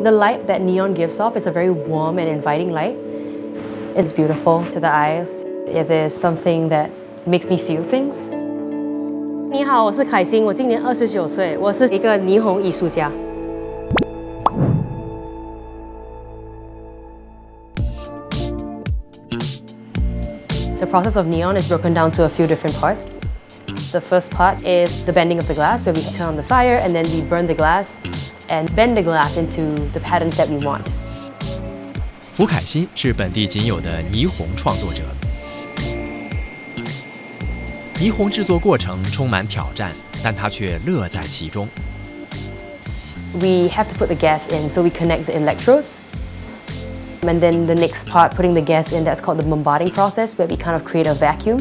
The light that neon gives off is a very warm and inviting light. It's beautiful to the eyes. It is something that makes me feel things. 你好，我是凯欣，我今年29岁，我是一个霓虹艺术家。The process of neon is broken down to a few different parts. The first part is the bending of the glass, where we turn on the fire and then we burn the glass and bend the glass into the patterns that we want. 福凯欣是本地仅有的霓虹创作者。霓虹制作过程充满挑战，但他却乐在其中。We have to put the gas in, so we connect the electrodes. And then the next part, putting the gas in, that's called the bombarding process, where we kind of create a vacuum.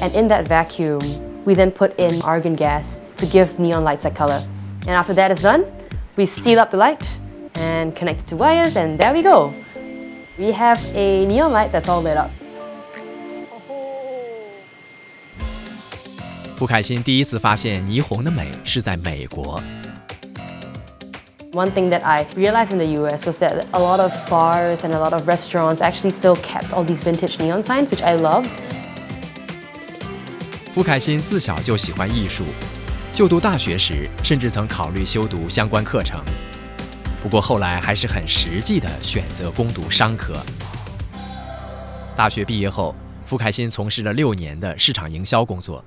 And in that vacuum, we then put in argon gas to give neon lights that color. And after that is done, we seal up the light and connect it to wires, and there we go. We have a neon light that's all lit up. 福凯欣第一次发现霓虹的美是在美国。One thing that I realized in the US was that a lot of bars and a lot of restaurants actually still kept all these vintage neon signs, which I loved. 福凯欣自小就喜欢艺术，就读大学时甚至曾考虑修读相关课程。不过后来还是很实际地选择攻读商科。大学毕业后，福凯欣从事了6年的市场营销工作。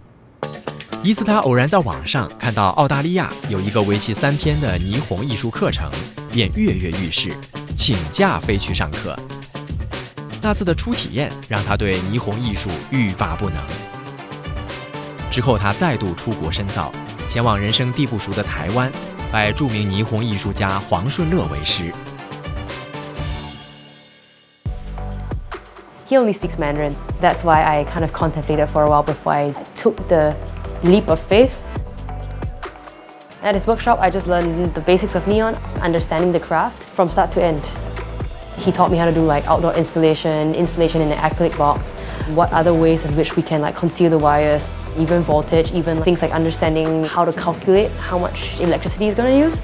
一次，他偶然在网上看到澳大利亚有一个为期3天的霓虹艺术课程，便跃跃欲试，请假飞去上课。那次的初体验让他对霓虹艺术欲罢不能。之后，他再度出国深造，前往人生地不熟的台湾，拜著名霓虹艺术家黄顺乐为师。He only speaks Mandarin. That's why I kind of contemplated for a while before I took the leap of faith. At his workshop, I just learned the basics of neon, understanding the craft from start to end. He taught me how to do like outdoor installation in an acrylic box, what other ways in which we can like conceal the wires, even voltage, even things like understanding how to calculate how much electricity is going to use.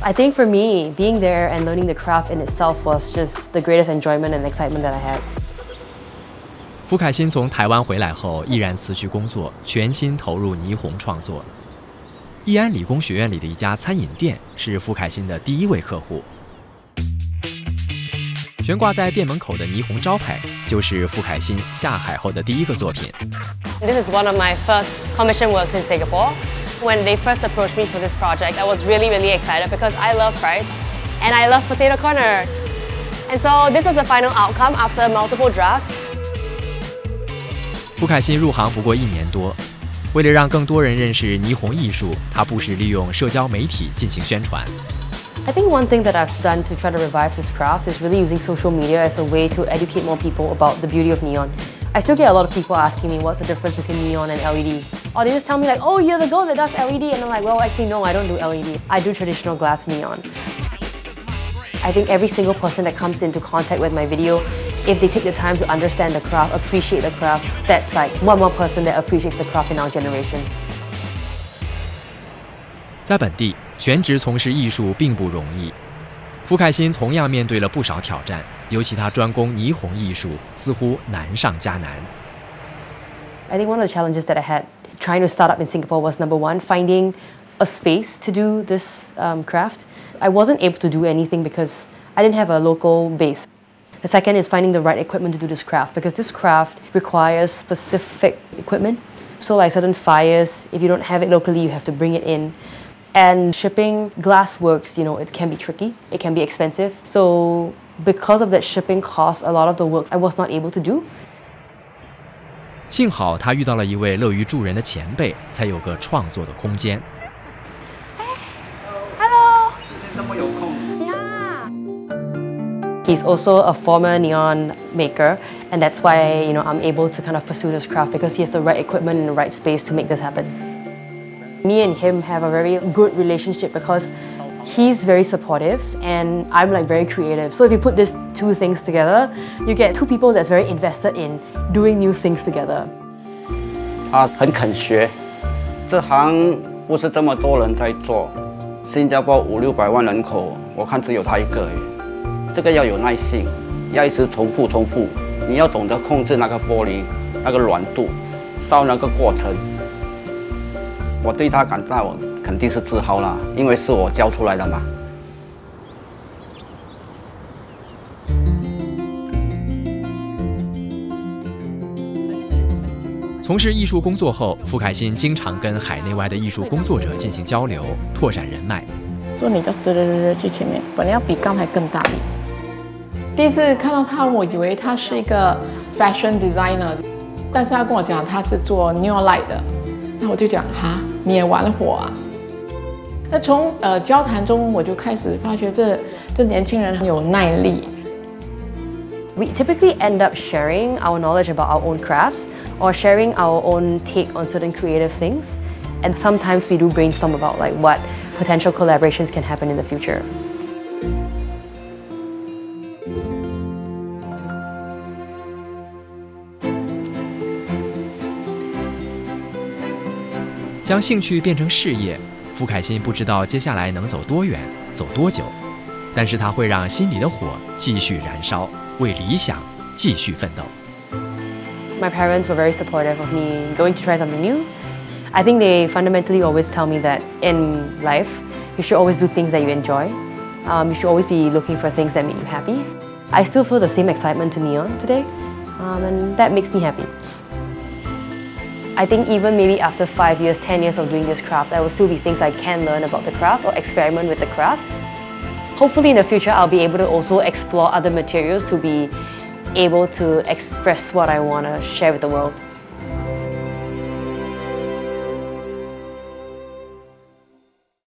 I think for me, being there and learning the craft in itself was just the greatest enjoyment and excitement that I had. 福凯欣从台湾回来后，毅然辞去工作，全心投入霓虹创作。义安理工学院里的一家餐饮店是福凯欣的第1位客户。悬挂在店门口的霓虹招牌，就是福凯欣下海后的第1个作品。This is one of my first commission works in Singapore. When they first approached me for this project, I was really excited because I love fries and I love potato corner. And so this was the final outcome after multiple drafts. 福凯欣入行不过1年多，为了让更多人认识霓虹艺术，他不时利用社交媒体进行宣传。I think one thing that I've done to try to revive this craft is really using social media as a way to educate more people about the beauty of neon. I still get a lot of people asking me what's the difference between neon and LED. Or they just tell me like, oh, you're the girl that does LED. And I'm like, well, actually, no, I don't do LED. I do traditional glass neon. I think every single person that comes into contact with my video, if they take the time to understand the craft, appreciate the craft, that's like one more person that appreciates the craft in our generation. 在本地，全职从事艺术并不容易。福凯欣同样面对了不少挑战，尤其他专攻霓虹艺术，似乎难上加难。I think one of the challenges that I had trying to start up in Singapore was number one, finding a space to do this craft. I wasn't able to do anything because I didn't have a local base. The second is finding the right equipment to do this craft because this craft requires specific equipment. So like certain fires, if you don't have it locally, you have to bring it in. And shipping glass works, you know, it can be tricky, it can be expensive. So because of that shipping cost, a lot of the works I was not able to do. 幸好他遇到了一位乐于助人的前辈，才有个创作的空间。Hello. 这么有空。He's also a former neon maker, and that's why I'm able to kind of pursue this craft because he has the right equipment and the right space to make this happen. Me and him have a very good relationship because he's very supportive and I'm like very creative. So if you put these two things together, you get two people that's very invested in doing new things together. 他很肯学，这行不是这么多人在做，新加坡500-600万人口，我看只有他一个而已。这个要有耐性，要一直重复。你要懂得控制那个玻璃那个软度，烧那个过程。我对他感到肯定是自豪啦，因为是我教出来的嘛。从事艺术工作后，傅凯欣经常跟海内外的艺术工作者进行交流，拓展人脉。说你就对去前面，本来要比刚才更大力。第一次看到他，我以为他是一个 fashion designer， 但是他跟我讲他是做 neon light 的，那我就讲哈，你也玩火啊？那从交谈中，我就开始发觉这年轻人很有耐力。We typically end up sharing our knowledge about our own crafts or sharing our own take on certain creative things. And sometimes we do brainstorm about like what potential collaborations can happen in the future. 将兴趣变成事业，傅凯欣不知道接下来能走多远，走多久，但是他会让心里的火继续燃烧，为理想继续奋斗。My parents were very supportive of me going to try something new. I think they fundamentally always tell me that in life, you should always do things that you enjoy. You should always be looking for things that make you happy. I still feel the same excitement to Neon today, and that makes me happy. I think even maybe after 5 years, 10 years of doing this craft, there will still be things I can learn about the craft or experiment with the craft. Hopefully in the future, I'll be able to also explore other materials to be able to express what I want to share with the world.